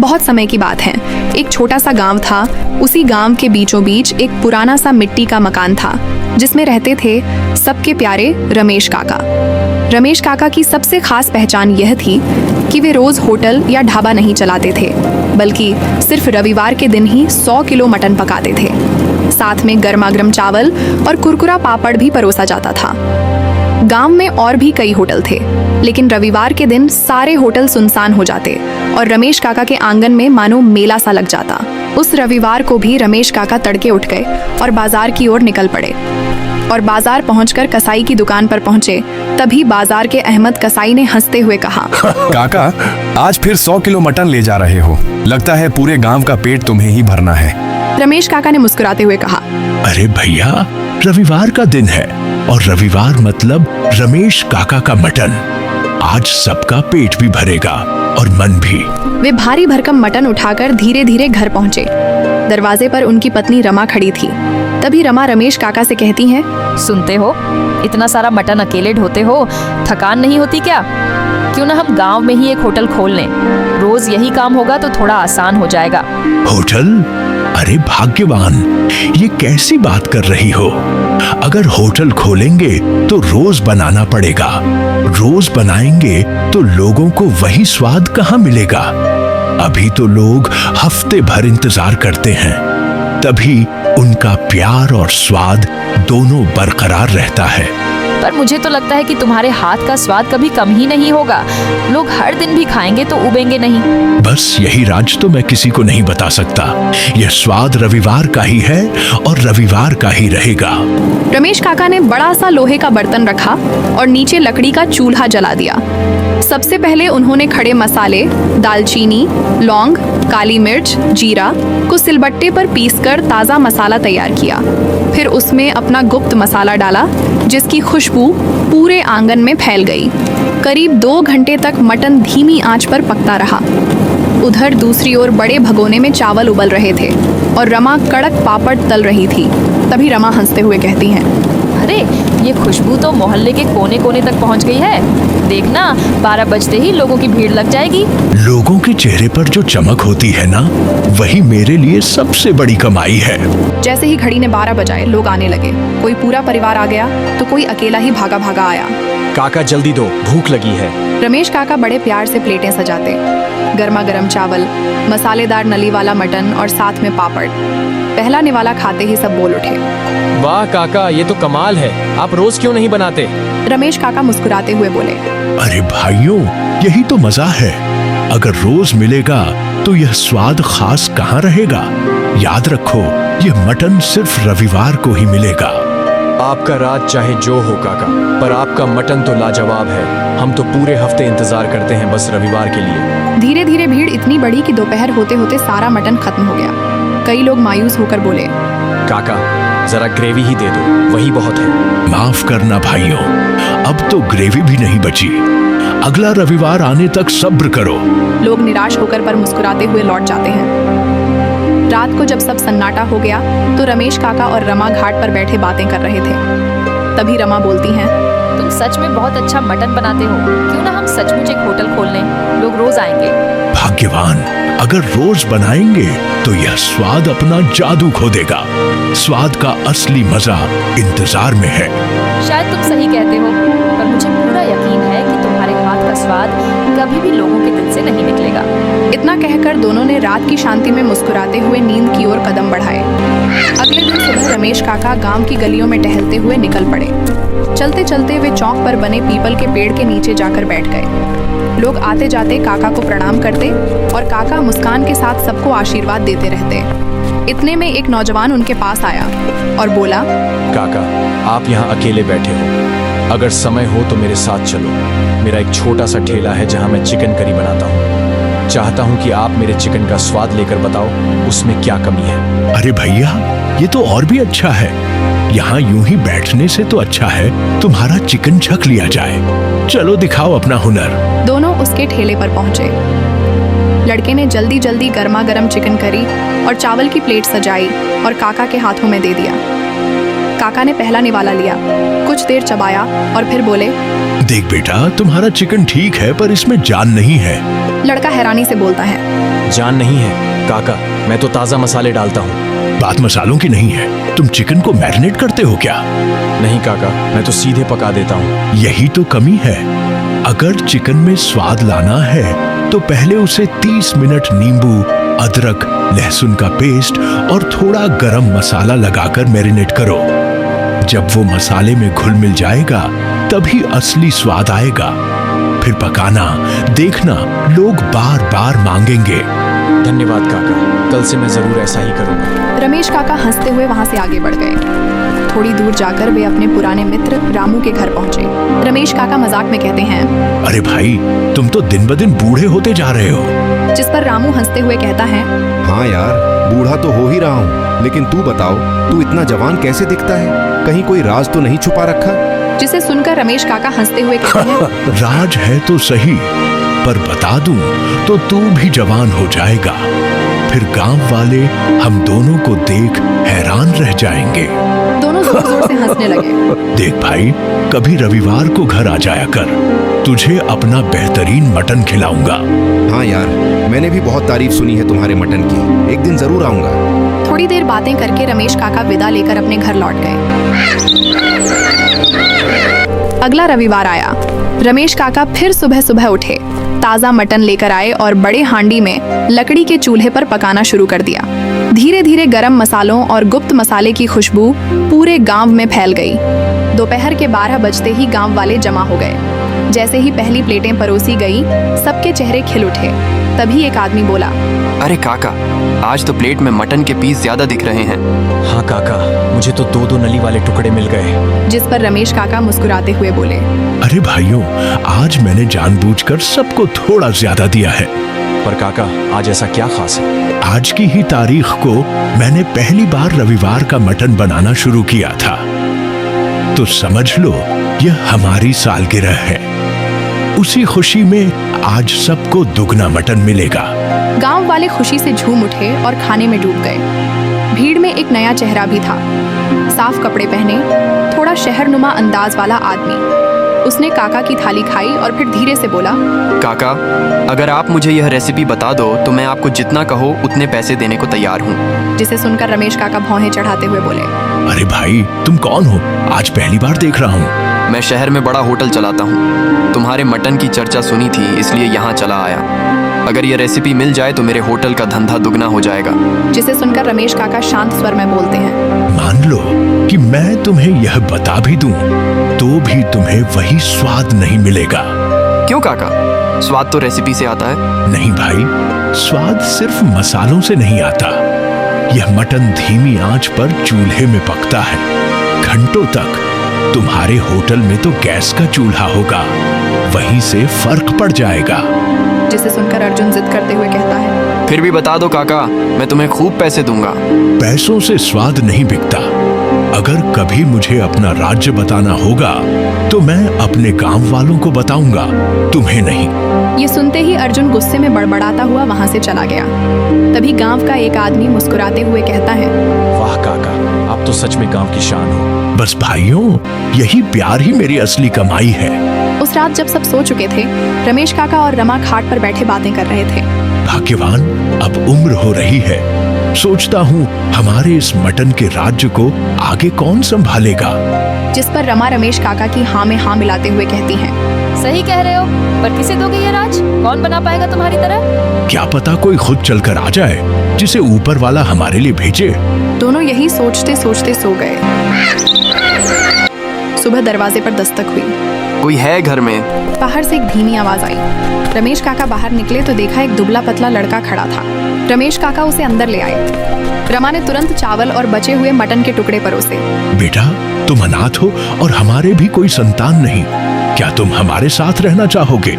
बहुत समय की बात है। एक छोटा सा गांव था। उसी गांव के बीचों बीच एक पुराना सा मिट्टी का मकान था, जिसमें रहते थे सबके प्यारे रमेश काका। रमेश काका की सबसे खास पहचान यह थी कि वे रोज होटल या ढाबा नहीं चलाते थे, बल्कि सिर्फ रविवार के दिन ही 100 किलो मटन पकाते थे। साथ में गर्मा-गर्म चावल और कुरकुरा पापड़ भी परोसा जाता था। गांव में और भी कई होटल थे, लेकिन रविवार के दिन सारे होटल सुनसान हो जाते और रमेश काका के आंगन में मानो मेला सा लग जाता। उस रविवार को भी रमेश काका तड़के उठ गए और बाजार की ओर निकल पड़े। और बाजार पहुंचकर कसाई की दुकान पर पहुंचे। तभी बाजार के अहमद कसाई ने हंसते हुए कहा, काका, आज फिर 100 किलो मटन ले जा रहे हो। लगता है पूरे गांव का पेट तुम्हें ही भरना है। रमेश काका ने मुस्कुराते हुए कहा, अरे भैया, रविवार का दिन है और रविवार मतलब रमेश काका का मटन। आज सबका पेट भी भरेगा और मन भी। वे भारी भरकम मटन उठाकर धीरे धीरे घर पहुंचे। दरवाजे पर उनकी पत्नी रमा खड़ी थी। तभी रमा रमेश काका से कहती हैं, सुनते हो, इतना सारा मटन अकेले ढोते हो, थकान नहीं होती क्या? क्यों ना हम गांव में ही एक होटल खोल लें। रोज यही काम होगा तो थोड़ा आसान हो जाएगा। होटल? अरे भाग्यवान, ये कैसी बात कर रही हो? अगर होटल खोलेंगे तो रोज बनाना पड़ेगा। रोज बनाएंगे तो लोगों को वही स्वाद कहाँ मिलेगा? अभी तो लोग हफ्ते भर इंतजार करते हैं, तभी उनका प्यार और स्वाद दोनों बरकरार रहता है। पर मुझे तो लगता है कि तुम्हारे हाथ का स्वाद कभी कम ही नहीं होगा। लोग हर दिन भी खाएंगे तो उबेंगे नहीं। बस यही राज तो मैं किसी को नहीं बता सकता। यह स्वाद रविवार का ही है और रविवार का ही रहेगा। रमेश काका ने बड़ा सा लोहे का बर्तन रखा और नीचे लकड़ी का चूल्हा जला दिया। सबसे पहले उन्होंने खड़े मसाले, दालचीनी, लौंग, काली मिर्च, जीरा को सिलबट्टे पर पीसकर ताज़ा मसाला तैयार किया। फिर उसमें अपना गुप्त मसाला डाला, जिसकी खुशबू पूरे आंगन में फैल गई। करीब 2 घंटे तक मटन धीमी आंच पर पकता रहा। उधर दूसरी ओर बड़े भगोने में चावल उबल रहे थे और रमा कड़क पापड़ तल रही थी। तभी रमा हंसते हुए कहती हैं, अरे, ये खुशबू तो मोहल्ले के कोने कोने तक पहुंच गई है। देखना, 12 बजते ही लोगों की भीड़ लग जाएगी। लोगों के चेहरे पर जो चमक होती है ना, वही मेरे लिए सबसे बड़ी कमाई है। जैसे ही घड़ी ने 12 बजाए, लोग आने लगे। कोई पूरा परिवार आ गया तो कोई अकेला ही भागा भागा आया। काका जल्दी दो, भूख लगी है। रमेश काका बड़े प्यार से प्लेटें सजाते। गर्मा गर्म चावल, मसालेदार नली वाला मटन और साथ में पापड़। पहला निवाला खाते ही सब बोल उठे, वाह काका, ये तो कमाल है। आप रोज क्यों नहीं बनाते? रमेश काका मुस्कुराते हुए बोले, अरे भाइयों, यही तो मजा है। अगर रोज मिलेगा तो यह स्वाद खास कहाँ रहेगा? याद रखो, यह मटन सिर्फ रविवार को ही मिलेगा। आपका राज चाहे जो हो काका, पर आपका मटन तो लाजवाब है। हम तो पूरे हफ्ते इंतजार करते हैं बस रविवार के लिए। धीरे धीरे भीड़ इतनी बढ़ी कि दोपहर होते होते सारा मटन खत्म हो गया। कई लोग मायूस होकर बोले, काका, जरा ग्रेवी ही दे दो, वही बहुत है। माफ करना भाइयों, अब तो ग्रेवी भी नहीं बची। अगला रविवार आने तक सब्र करो। लोग निराश होकर पर मुस्कुराते हुए लौट जाते हैं। रात को जब सब सन्नाटा हो गया तो रमेश काका और रमा घाट पर बैठे बातें कर रहे थे। तभी रमा बोलती हैं, तुम सच में बहुत अच्छा मटन बनाते हो। क्यों ना हम सचमुच एक होटल खोल लें, लोग रोज आएंगे। भाग्यवान, अगर रोज बनाएंगे तो यह स्वाद अपना जादू खो देगा। स्वाद का असली मजा इंतजार में है। शायद तुम सही कहते हो, पर मुझे पूरा यकीन है कि तुम्हारे हाथ का स्वाद कभी भी लोगों के दिल से नहीं निकलेगा। इतना कहकर दोनों ने रात की शांति में मुस्कुराते हुए नींद की ओर कदम बढ़ाए। अगले दिन सुबह रमेश काका गांव की गलियों में टहलते हुए निकल पड़े। चलते चलते वे चौक पर बने पीपल के पेड़ के नीचे जाकर बैठ गए। लोग आते जाते काका को प्रणाम करते और काका मुस्कान के साथ सबको आशीर्वाद देते रहते। इतने में एक नौजवान उनके पास आया और बोला, काका, आप यहाँ अकेले बैठे हो, अगर समय हो तो मेरे साथ चलो। मेरा एक छोटा सा ठेला है जहाँ मैं चिकन करी बनाता हूँ। चाहता हूँ कि आप मेरे चिकन का स्वाद लेकर बताओ उसमें क्या कमी है। अरे भैया, ये तो और भी अच्छा है। यहाँ यूं ही बैठने से तो अच्छा है तुम्हारा चिकन छक लिया जाए। चलो दिखाओ अपना हुनर। दोनों उसके ठेले पर पहुंचे। लड़के ने जल्दी जल्दी गर्मा गर्म चिकन करी और चावल की प्लेट सजाई और काका के हाथों में दे दिया। काका ने पहला निवाला लिया, कुछ देर चबाया और फिर बोले, देख बेटा, तुम्हारा चिकन ठीक है पर इसमें जान नहीं है। लड़का हैरानी से बोलता है। जान नहीं है काका, मैं तो ताज़ा मसाले डालता हूँ। बात मसालों की नहीं है, तुम चिकन को मैरिनेट करते हो क्या? नहीं काका, मैं तो सीधे पका देता हूँ। यही तो कमी है। अगर चिकन में स्वाद लाना है तो पहले उसे 30 मिनट नींबू, अदरक, लहसुन का पेस्ट और थोड़ा गरम मसाला लगाकर मैरिनेट करो। जब वो मसाले में घुल मिल जाएगा तभी असली स्वाद आएगा। फिर पकाना, देखना, लोग बार बार मांगेंगे। धन्यवाद काका, कल से मैं जरूर ऐसा ही करूँगा। रमेश काका हंसते हुए वहां से आगे बढ़ गए। थोड़ी दूर जाकर वे अपने पुराने मित्र रामू के घर पहुंचे। रमेश काका मजाक में कहते हैं, अरे भाई, तुम तो दिन ब दिन बूढ़े होते जा रहे हो। जिस पर रामू हंसते हुए कहता है, हाँ यार, बूढ़ा तो हो ही रहा हूँ, लेकिन तू बताओ, तू इतना जवान कैसे दिखता है? कहीं कोई राज तो नहीं छुपा रखा? जिसे सुनकर रमेश काका हंसते हुए कहते हैं, राज है तो सही, पर बता दूं तो तू भी जवान हो जाएगा। फिर गांव वाले हम दोनों को देख हैरान रह जाएंगे। दोनों जोर जोर से हंसने लगे। देख भाई, कभी रविवार को घर आ जाया कर, तुझे अपना बेहतरीन मटन खिलाऊंगा। हाँ यार, मैंने भी बहुत तारीफ सुनी है तुम्हारे मटन की, एक दिन जरूर आऊंगा। थोड़ी देर बातें करके रमेश काका विदा लेकर अपने घर लौट गए। अगला रविवार आया। रमेश काका फिर सुबह सुबह उठे, ताज़ा मटन लेकर आए और बड़े हांडी में लकड़ी के चूल्हे पर पकाना शुरू कर दिया। धीरे धीरे गरम मसालों और गुप्त मसाले की खुशबू पूरे गांव में फैल गई। दोपहर के 12 बजते ही गांव वाले जमा हो गए। जैसे ही पहली प्लेटें परोसी गई, सबके चेहरे खिल उठे। तभी एक आदमी बोला, अरे काका, आज तो प्लेट में मटन के पीस ज्यादा दिख रहे हैं। हाँ काका, मुझे तो 2-2 नली वाले टुकड़े मिल गए। जिस पर रमेश काका मुस्कुराते हुए बोले, अरे भाइयों, आज मैंने जानबूझकर सबको थोड़ा ज्यादा दिया है। पर काका, आज ऐसा क्या खास है? आज की ही तारीख को मैंने पहली बार रविवार का मटन बनाना शुरू किया था, तो समझ लो यह हमारी सालगिरह है। उसी खुशी में आज सबको दुगना मटन मिलेगा। गांव वाले खुशी से झूम उठे और खाने में डूब गए। भीड़ में एक नया चेहरा भी था, साफ कपड़े पहने, थोड़ा शहरनुमा अंदाज वाला आदमी। उसने काका की थाली खाई और फिर धीरे से बोला, काका, अगर आप मुझे यह रेसिपी बता दो तो मैं आपको जितना कहो उतने पैसे देने को तैयार हूँ। जिसे सुनकर रमेश काका भौहें चढ़ाते हुए बोले, अरे भाई, तुम कौन हो? आज पहली बार देख रहा हूँ। मैं शहर में बड़ा होटल चलाता हूँ। तुम्हारे मटन की चर्चा सुनी थी, इसलिए यहाँ चला आया। अगर ये रेसिपी मिल जाए तो मेरे होटल का धंधा दुगना हो जाएगा। जिसे सुनकर रमेश काका शांत स्वर में बोलते हैं, मान लो कि मैं तुम्हें यह बता भी दूं, तो भी तुम्हें वही स्वाद नहीं मिलेगा। क्यों काका? स्वाद तो रेसिपी से आता है। नहीं भाई, स्वाद सिर्फ मसालों से नहीं आता। यह मटन धीमी आंच पर चूल्हे में पकता है, घंटों तक। तुम्हारे होटल में तो गैस का चूल्हा होगा, वहीं से फर्क पड़ जाएगा। जिसे सुनकर अर्जुन जिद करते हुए कहता है, फिर भी बता दो काका, मैं तुम्हें खूब पैसे दूंगा। पैसों से स्वाद नहीं बिकता। अगर कभी मुझे अपना राज्य बताना होगा तो मैं अपने गांव वालों को बताऊंगा, तुम्हें नहीं। ये सुनते ही अर्जुन गुस्से में बड़बड़ाता हुआ वहां से चला गया। तभी गांव का एक आदमी मुस्कुराते हुए कहता है, वाह काका, आप तो सच में गांव की शान हो। बस भाइयों, यही प्यार ही मेरी असली कमाई है। उस रात जब सब सो चुके थे, रमेश काका और रमा खाट पर बैठे बातें कर रहे थे। भाग्यवान, अब उम्र हो रही है। सोचता हूँ हमारे इस मटन के राज्य को आगे कौन संभालेगा। जिस पर रमा रमेश काका की हाँ में हाँ मिलाते हुए कहती हैं, सही कह रहे हो, पर किसे दोगे ये राज? कौन बना पाएगा तुम्हारी तरह? क्या पता कोई खुद चलकर आ जाए, जिसे ऊपर वाला हमारे लिए भेजे। दोनों यही सोचते सोचते सो गए। सुबह दरवाजे पर दस्तक हुई। कोई है घर में? बाहर से एक धीमी आवाज आई। रमेश काका बाहर निकले तो देखा एक दुबला पतला लड़का खड़ा था। रमेश काका उसे अंदर ले आए। रमा ने तुरंत चावल और बचे हुए मटन के टुकड़े परोसे। बेटा, तुम अनाथ हो और हमारे भी कोई संतान नहीं। क्या तुम हमारे साथ रहना चाहोगे?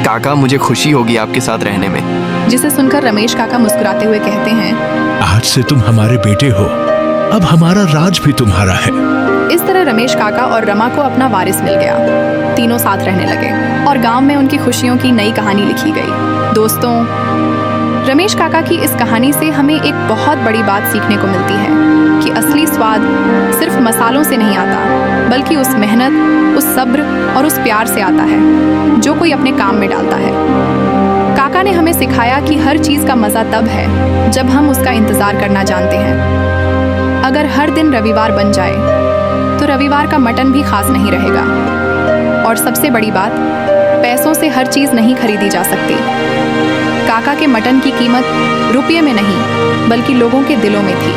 काका, मुझे खुशी होगी आपके साथ रहने में। जिसे सुनकर रमेश काका मुस्कुराते हुए कहते हैं, आज से तुम हमारे बेटे हो, अब हमारा राज भी तुम्हारा है। इस तरह रमेश काका और रमा को अपना वारिस मिल गया। तीनों साथ रहने लगे और गांव में उनकी खुशियों की नई कहानी लिखी गई। दोस्तों, रमेश काका की इस कहानी से हमें एक बहुत बड़ी बात सीखने को मिलती है कि असली स्वाद सिर्फ मसालों से नहीं आता, बल्कि उस मेहनत, उस सब्र और उस प्यार से आता है जो कोई अपने काम में डालता है। काका ने हमें सिखाया कि हर चीज़ का मज़ा तब है जब हम उसका इंतज़ार करना जानते हैं। अगर हर दिन रविवार बन जाए तो रविवार का मटन भी खास नहीं रहेगा। और सबसे बड़ी बात, पैसों से हर चीज़ नहीं खरीदी जा सकती। काका के मटन की कीमत रुपये में नहीं, बल्कि लोगों के दिलों में थी।